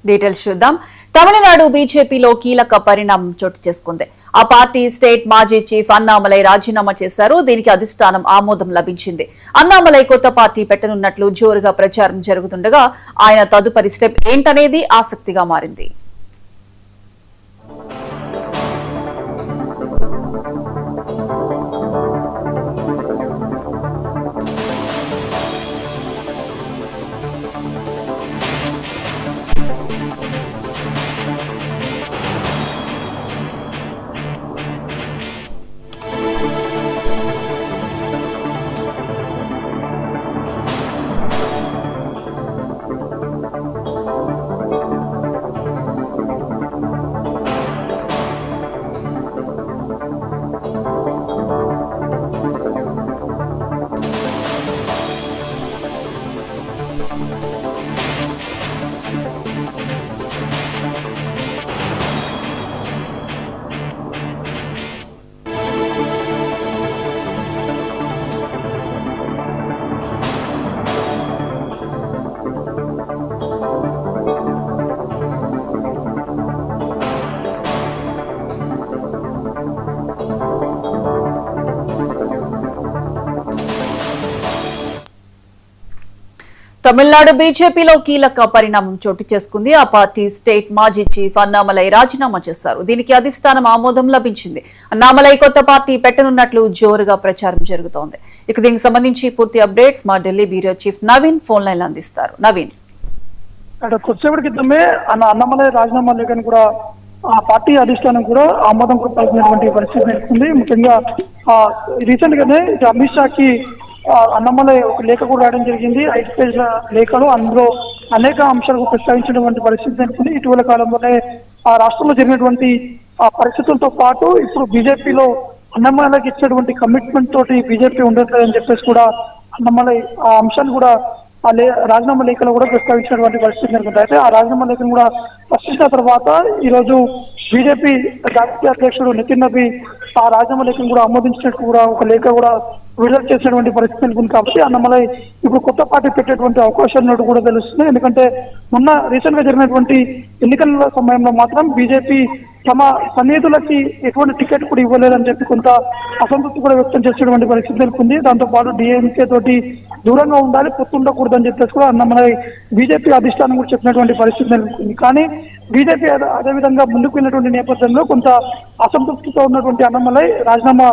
Details చూద్దాం. తమిళనాడు బీజేపీలో కీలక పరిణామం చోటు చేసుకుంది. ఆ పార్టీ స్టేట్ మాజీ చీఫ్ అన్నామలై రాజీనామా చేశారు. దీనికి అధిష్టానం ఆమోదం లభించింది. అన్నామలై కొత్త పార్టీ పెట్టనున్నట్లు జోరుగా ప్రచారం జరుగుతుండగా ఆయన తదుపరి స్టెప్ ఏంటనేది ఆసక్తిగా మారింది. తమిళనాడు బీజేపీలో కీలక పరిణామం చోటు చేసుకుంది. ఆ పార్టీ స్టేట్ మాజీ చీఫ్ అన్నామలై రాజీనామా చేశారు. దీనికి అధిష్టానం ఆమోదం లభించింది. అన్నామలై కొత్త పార్టీ పెట్టనున్నట్లు జోరుగా ప్రచారం జరుగుతోంది. ఇక దీనికి సంబంధించి పూర్తి అప్డేట్స్ మా Delhi bureau chief Naveen phone line అందిస్తారు. నవీన్, కొద్దిసేపటి క్రితమే అన్నామలై రాజీనామా లేఖను కూడా ఆ పార్టీ అధిష్టానం కూడా ఆమోదం కూడా పలికినటువంటి పరిస్థితి నెలకొంది. ముఖ్యంగా రీసెంట్ గానే అమిత్ షాకి అన్నామలై ఒక లేఖ కూడా రాయడం జరిగింది. 5 పేజీల లేఖలు, అందులో అనేక అంశాలకు ప్రస్తావించినటువంటి పరిస్థితి నెలకొంది. ఇటీవల కాలంలోనే ఆ రాష్ట్రంలో జరిగినటువంటి పరిస్థితులతో పాటు ఇప్పుడు బీజేపీలో అన్నామలైకి ఇచ్చినటువంటి కమిట్మెంట్ తోటి బీజేపీ ఉండట్లేదని చెప్పేసి కూడా అన్నామలై ఆ అంశాన్ని కూడా రాజీనామా లేఖలో కూడా ప్రస్తావించినటువంటి పరిస్థితి నెలకొంది. అయితే ఆ రాజీనామా లేఖను కూడా ప్రశ్నించిన తర్వాత ఈరోజు బీజేపీ జాతీయ అధ్యక్షుడు నితిన్ నబీ ఆ రాజీనామా లేఖను కూడా ఆమోదించినట్టు కూడా ఒక లేఖ కూడా విడుదల చేసినటువంటి పరిస్థితి నెలకొంది. కాబట్టి అన్నామలై ఇప్పుడు కొత్త పార్టీ పెట్టేటువంటి అవకాశం ఉన్నట్టు కూడా తెలుస్తుంది. ఎందుకంటే మొన్న రీసెంట్ గా జరిగినటువంటి ఎన్నికల సమయంలో మాత్రం బీజేపీ తమ సన్నిహితులకి ఎటువంటి టికెట్ కూడా ఇవ్వలేదని చెప్పి కొంత అసంతృప్తి కూడా వ్యక్తం చేసేటువంటి పరిస్థితి నెలకొంది. దాంతో పాటు డిఎంకే తోటి దూరంగా ఉండాలి, పొత్తు ఉండకూడదని చెప్పేసి కూడా అన్నామలై బీజేపీ అధిష్టానం కూడా చెప్పినటువంటి పరిస్థితి నెలకొంది. కానీ బీజేపీ అదేవిధంగా ముందుకు వెళ్ళినటువంటి నేపథ్యంలో కొంత అసంతృప్తితో ఉన్నటువంటి అన్నామలై రాజీనామా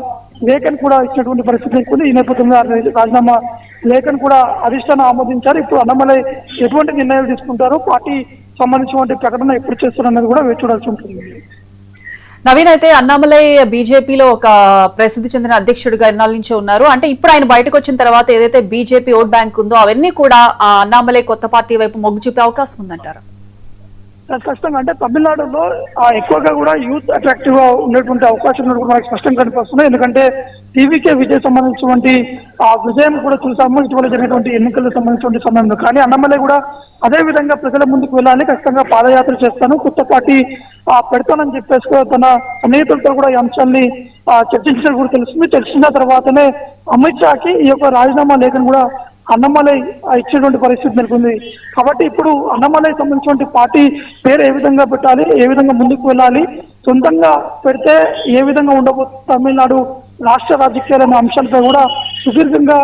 లేఖను కూడా ఇచ్చినటువంటి పరిస్థితి నెలకొంది. ఈ నేపథ్యంలో రాజీనామా లేఖను కూడా అధిష్టానం ఆమోదించారు. ఇప్పుడు అన్నామలై ఎటువంటి నిర్ణయాలు తీసుకుంటారు, పార్టీ సంబంధించినటువంటి ప్రకటన ఎప్పుడు చేస్తారన్నది కూడా వేచి చూడాల్సి ఉంటుంది. నవీన్, అయితే అన్నామలై బీజేపీలో ఒక ప్రసిద్ధి చెందిన అధ్యక్షుడిగా ఎన్నాళ్ళ నుంచే ఉన్నారు. అంటే ఇప్పుడు ఆయన బయటకు వచ్చిన తర్వాత ఏదైతే బీజేపీ ఓట్ బ్యాంక్ ఉందో అవన్నీ కూడా ఆ అన్నామలై కొత్త పార్టీ వైపు మొగ్గు చూపే అవకాశం ఉందంటారు? స్పష్టంగా అంటే తమిళనాడులో ఎక్కువగా కూడా యూత్ అట్రాక్టివ్ గా ఉండేటువంటి అవకాశం కూడా మనకు స్పష్టంగా కనిపిస్తుంది. ఎందుకంటే టీవీకే విజయ్ సంబంధించినటువంటి ఆ విజయం కూడా చూసాము ఇటీవల జరిగినటువంటి ఎన్నికలకు సంబంధించినటువంటి సమయంలో. కానీ అన్నామలై కూడా అదే విధంగా ప్రజల ముందుకు వెళ్ళాలి, ఖచ్చితంగా పాదయాత్ర చేస్తాను, కొత్త పార్టీ పెడతానని చెప్పేసి కూడా తన సన్నిహితులతో కూడా ఈ అంశాన్ని చర్చించినట్టు కూడా తెలుస్తుంది. తెలిసిన తర్వాతనే అమిత్ షాకి ఈ యొక్క రాజీనామా లేఖను కూడా అన్నామలై ఇచ్చేటువంటి పరిస్థితి నెలకొంది. కాబట్టి ఇప్పుడు అన్నామలై సంబంధించినటువంటి పార్టీ పేరు ఏ విధంగా పెట్టాలి, ఏ విధంగా ముందుకు వెళ్ళాలి, సొంతంగా పెడితే ఏ విధంగా ఉండబోతుంది తమిళనాడు రాష్ట్ర రాజకీయాలనే అంశాలపై కూడా సుదీర్ఘంగా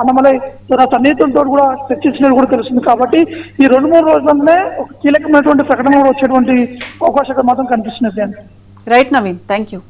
అన్నామలై తన సన్నిహితులతో కూడా చర్చించినట్టు కూడా తెలుస్తుంది. కాబట్టి ఈ 2-3 రోజుల్లోనే ఒక కీలకమైనటువంటి ప్రకటన కూడా వచ్చేటువంటి అవకాశాలు మాత్రం కనిపిస్తున్నది. Right Naveen, thank you.